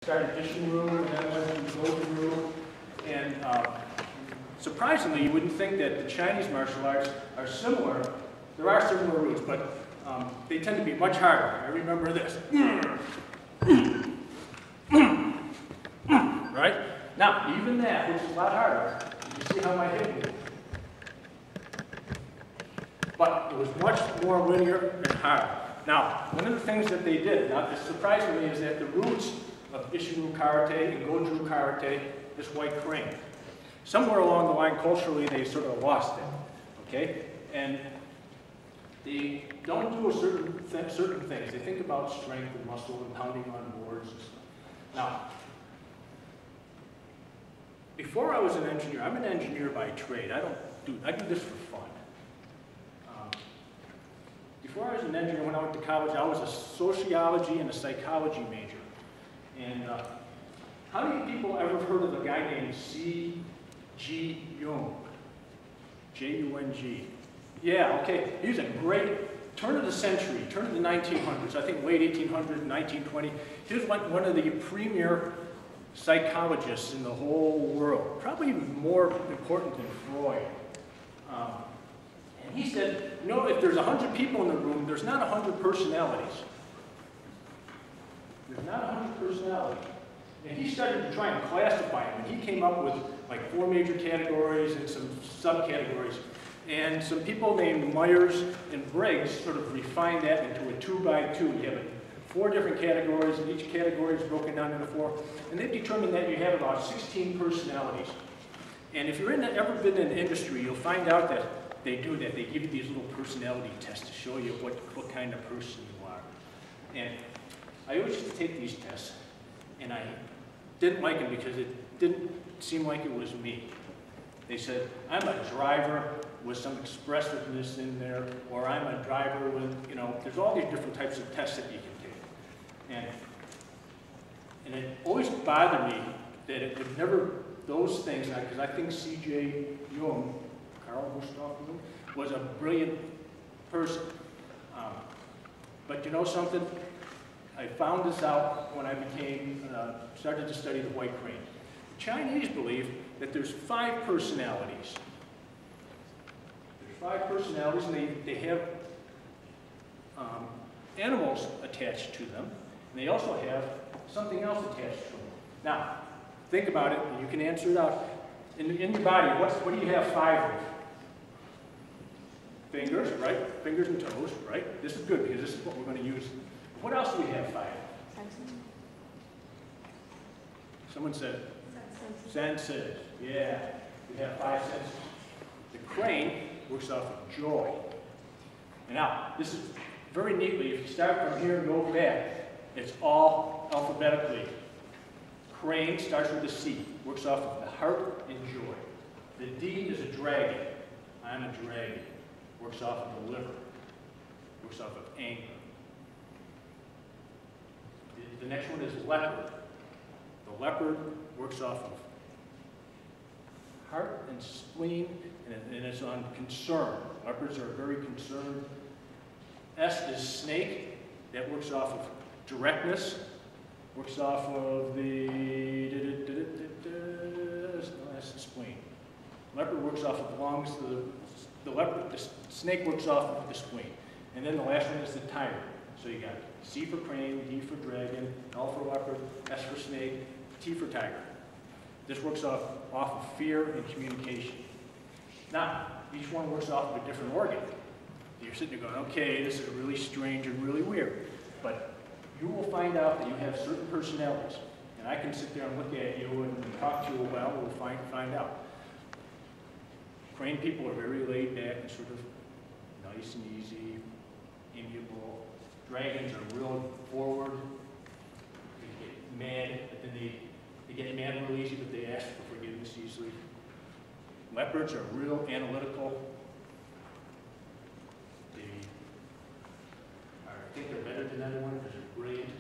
started Ishin-ryu, and then went to Goju-ryu. And surprisingly, you wouldn't think that the Chinese martial arts are similar. There are similar roots, but they tend to be much harder. I remember this. Right? Now, even that, which is a lot harder, you see how my hip moved. But it was much more linear and hard. Now, one of the things that they did, now surprisingly, is that the roots of Ishin-ryu karate and Goju karate, this white crane. Somewhere along the line, culturally, they sort of lost it, okay? And they don't do certain things. They think about strength and muscle and pounding on boards and stuff. Now, before I was an engineer, I'm an engineer by trade. I do this for fun. Before I was an engineer, when I went to college, I was a sociology and a psychology major. And how many people ever heard of a guy named C.G. Jung? J-U-N-G. Yeah, okay. He's a great, turn of the century, turn of the 1900s, I think late 1800s, 1920. He was one of the premier psychologists in the whole world, probably even more important than Freud. And he said, you know, if there's 100 people in the room, there's not 100 personalities. There's not 100 personalities. And he started to try and classify them, and he came up with like 4 major categories and some subcategories. And some people named Myers and Briggs sort of refined that into a 2x2. You have 4 different categories, and each category is broken down into 4. And they've determined that you have about 16 personalities. And if you're ever been in the industry, you'll find out that they do that. They give you these little personality tests to show you what kind of person you are. And I always used to take these tests, and I didn't like them because it didn't seem like it was me. They said, I'm a driver with some expressiveness in there, or I'm a driver with, you know, there's all these different types of tests that you can take. And it always bothered me that it would never, those things, because I think C.J. Jung, Carl Gustav Jung, was a brilliant person. But you know something? I found this out when I started to study the white crane. The Chinese believe that there's 5 personalities. There's 5 personalities, and they have animals attached to them, and they also have something else attached to them. Now, think about it, and you can answer it out. In your body, what do you have 5 of? Fingers, right? Fingers and toes, right? This is good because this is what we're going to use. What else do we have 5? Someone said? Senses. Yeah, we have 5 senses. The crane works off of joy. And now, this is very neatly, if you start from here and go back, it's all alphabetically. Crane starts with a C, works off of the heart and joy. The D is a dragon. I'm a dragon. Works off of the liver. Works off of anger. The next one is leopard. The leopard works off of heart and spleen, and it's on concern. Leopards are very concerned. S is snake. That works off of directness. Works off of the that's the spleen. Leopard works off of lungs. The snake works off of the spleen. And then the last one is the tiger. So you got C for crane, D for dragon, L for leopard, S for snake, T for tiger. This works off of fear and communication. Now, each one works off of a different organ. You're sitting there going, okay, this is really strange and really weird. But you will find out that you have certain personalities. And I can sit there and look at you and talk to you a while, and we'll find out. Crane people are very laid back and sort of nice and easy, amiable. Dragons are real forward. They get mad, but then they get mad real easy, but they ask for forgiveness easily. Leopards are real analytical. I think they're better than everyone because they're brilliant.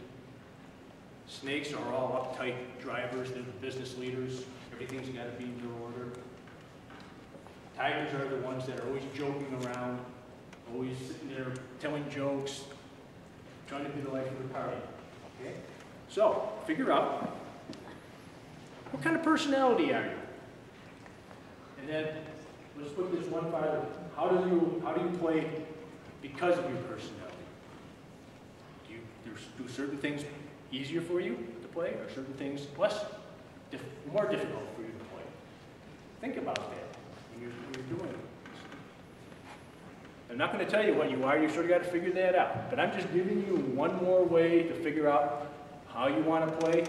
Snakes are all uptight drivers. They're the business leaders. Everything's got to be in their order. Tigers are the ones that are always joking around, always sitting there telling jokes, trying to be the life of the party. Okay? So, figure out what kind of personality are you? And then, let's put this one farther. How do you play because of your personality? Do certain things easier for you to play, or certain things more difficult for you to play? Think about that when you're doing it. I'm not going to tell you what you are. You sort of got to figure that out. But I'm just giving you one more way to figure out how you want to play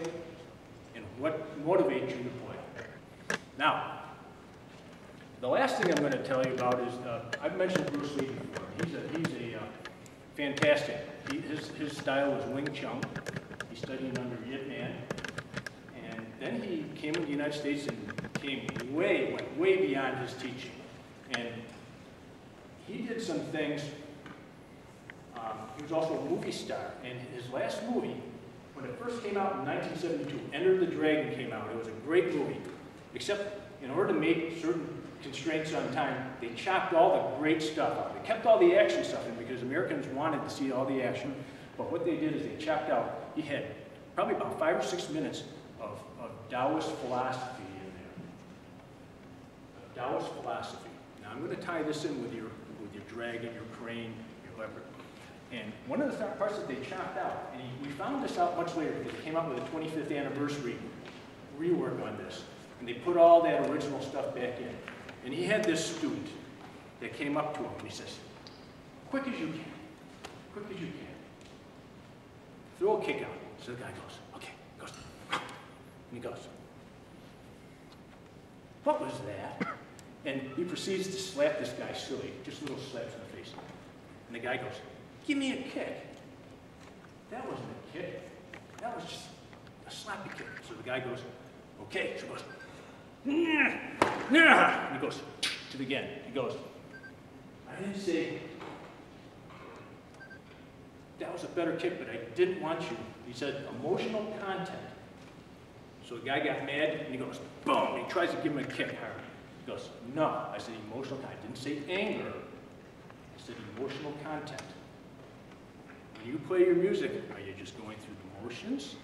and what motivates you to play. Now, the last thing I'm going to tell you about is, I've mentioned Bruce Lee before. He's a fantastic. His style was Wing Chun. He studied under Yip Man. And then he came to the United States and went way beyond his teaching. And he did some things. He was also a movie star. And his last movie, when it first came out in 1972, Enter the Dragon came out. It was a great movie. Except in order to make certain constraints on time, they chopped all the great stuff out. They kept all the action stuff in because Americans wanted to see all the action. But what they did is they chopped out, he had probably about 5 or 6 minutes of Taoist philosophy in there. Taoist philosophy. Now I'm going to tie this in with your dragon, your crane, your leopard. And one of the parts that they chopped out, and we found this out much later because it came out with a 25th anniversary rework on this. And they put all that original stuff back in. And he had this student that came up to him and he says, quick as you can, quick as you can. Throw a kick out. So the guy goes, okay, goes, and he goes, what was that? And he proceeds to slap this guy silly, just little slaps in the face. And the guy goes, give me a kick. That wasn't a kick. That was just a slappy kick. So the guy goes, okay. So he goes, and he goes to it again. He goes, I didn't say that was a better kick, but I didn't want you. He said emotional content. So the guy got mad and he goes, boom, and he tries to give him a kick hard. He goes, no, I said emotional content. I didn't say anger. I said emotional content. When you play your music, are you just going through the motions?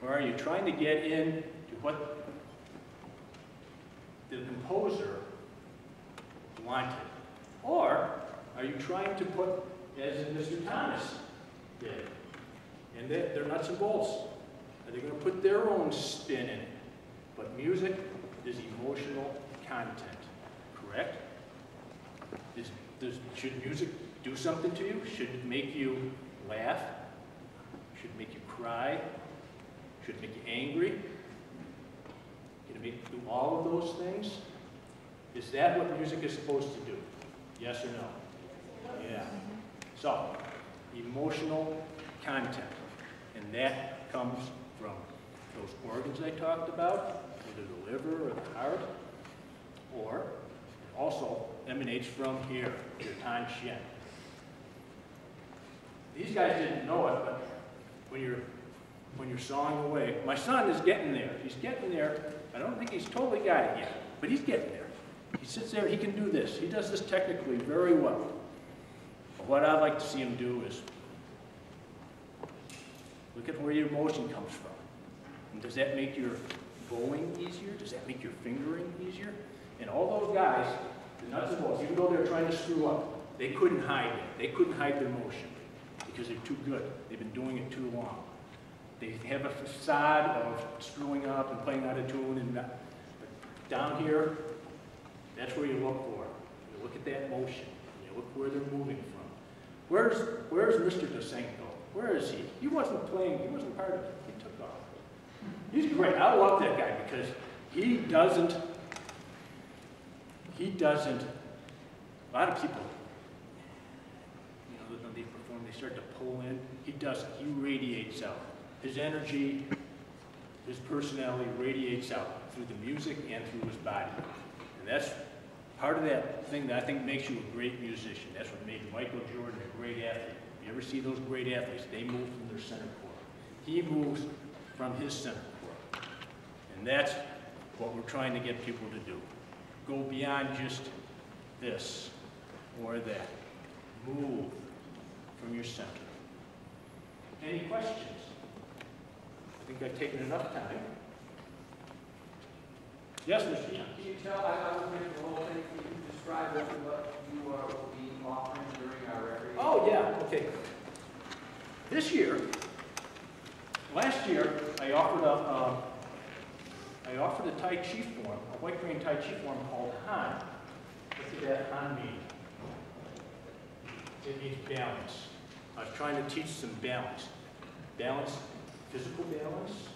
Or are you trying to get in to what the composer wanted? Or are you trying to put, as Mr. Thomas did, and they're nuts and bolts? Are they going to put their own spin in it? But music is emotional content, correct? Should music do something to you? Should it make you laugh? Should it make you cry? Should it make you angry? Can it make you do all of those things? Is that what music is supposed to do? Yes or no? Yeah. So, emotional content. And that comes from those organs I talked about, either the liver or the heart, or it also emanates from here, your tan shen. These guys didn't know it, but when you're sawing away, my son is getting there. He's getting there. I don't think he's totally got it yet, but he's getting there. He sits there, he can do this. He does this technically very well. But what I'd like to see him do is look at where your motion comes from. And does that make your bowing easier? Does that make your fingering easier? And all those guys, the nuts and bolts, even though they're trying to screw up, they couldn't hide it. They couldn't hide their motion because they're too good. They've been doing it too long. They have a facade of screwing up and playing out of tune, and but down here, that's where you look for. You look at that motion. You look where they're moving from. Where's Mr. Dosenko? Where is he? He wasn't playing. He wasn't part of it. He took off. He's great. I love that guy because he doesn't. A lot of people, when they perform, they start to pull in. He doesn't. He radiates out. His energy, his personality radiates out through the music and through his body. And that's part of that thing that I think makes you a great musician. That's what made Michael Jordan a great athlete. You ever see those great athletes? They move from their center core. He moves from his center core. And that's what we're trying to get people to do. Go beyond just this or that. Move from your center. Any questions? I think I've taken enough time. Yes, Mr. Young? Can you tell, I was reading the whole thing, can you describe what you will be offering during our recreation? Oh, yeah, okay. This year, last year, I offered a Tai Chi form, a white crane Tai Chi form called Han. What does that Han mean? It means balance. I was trying to teach some balance. Balance, physical balance,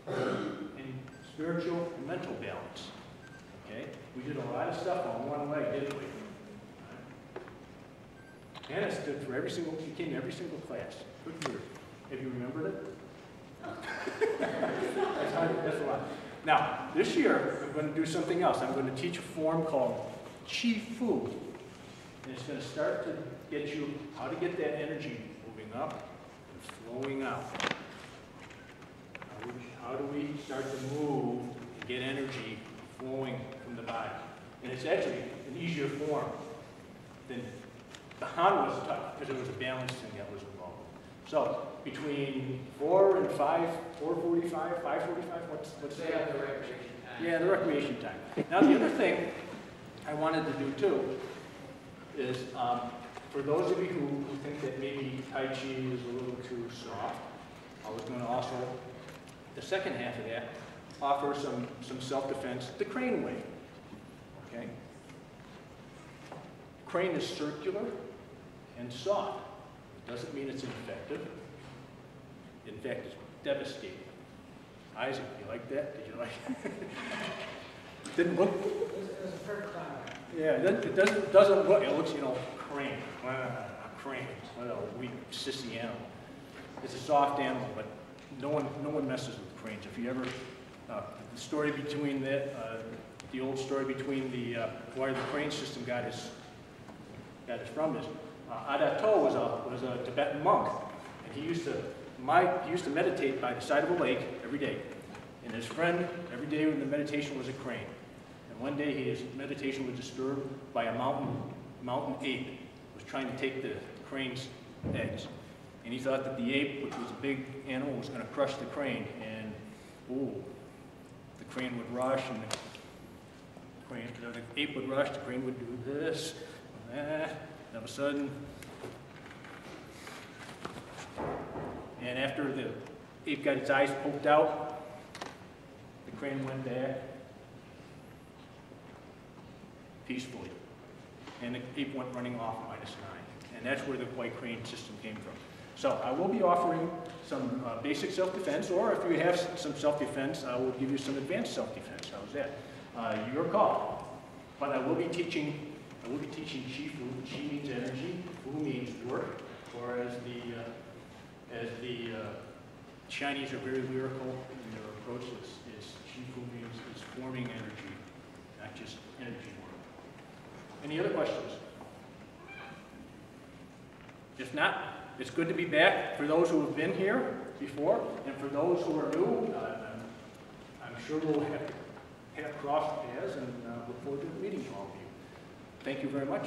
and spiritual and mental balance. Okay? We did a lot of stuff on one leg, didn't we? And it stood for every single, it came to every single class. Good year. Have you remembered it? That's a lot. Now, this year, I'm going to do something else. I'm going to teach a form called Sifu. And it's going to start to get you how to get that energy moving up and flowing out. How do we start to move and get energy flowing from the body? And it's actually an easier form than the Han was tough because it was a balance thing that was involved. So between 4 and 5, 4:45, 5:45, what's Say on the recreation time. Yeah, the recreation time. Now the other thing I wanted to do too is for those of you who think that maybe Tai Chi is a little too soft, I was going to also, the second half of that, offer some self-defense the crane way. Okay? Crane is circular and soft. It doesn't mean it's ineffective. In fact, it's devastating. Isaac, you like that? Did you like it? Didn't look. It was a fair comment. Yeah, it doesn't look. It looks, you know, crane. A crane. What a weak, sissy animal. It's a soft animal, but no one messes with cranes. If you ever, the story between that, the old story between the where the crane system got its from is Adato was a Tibetan monk, and he used to meditate by the side of a lake every day, and his friend every day when the meditation was a crane. And one day his meditation was disturbed by a mountain ape was trying to take the crane's eggs. And he thought that the ape, which was a big animal, was going to crush the crane. And, the crane would rush, and the ape would rush, the crane would do this, and that, and all of a sudden, and after the ape got its eyes poked out, the crane went back peacefully. And the ape went running off -9. And that's where the white crane system came from. So I will be offering some basic self-defense, or if you have some self-defense, I will give you some advanced self-defense. How's that? Your call. But I will be teaching Shifu. Shi means energy, Fu means work, or as the Chinese are very lyrical in their approach, is Shifu means is forming energy, not just energy work. Any other questions? If not, it's good to be back for those who have been here before, and for those who are new, I'm sure we'll have crossed paths, and look forward to meeting all of you. Thank you very much.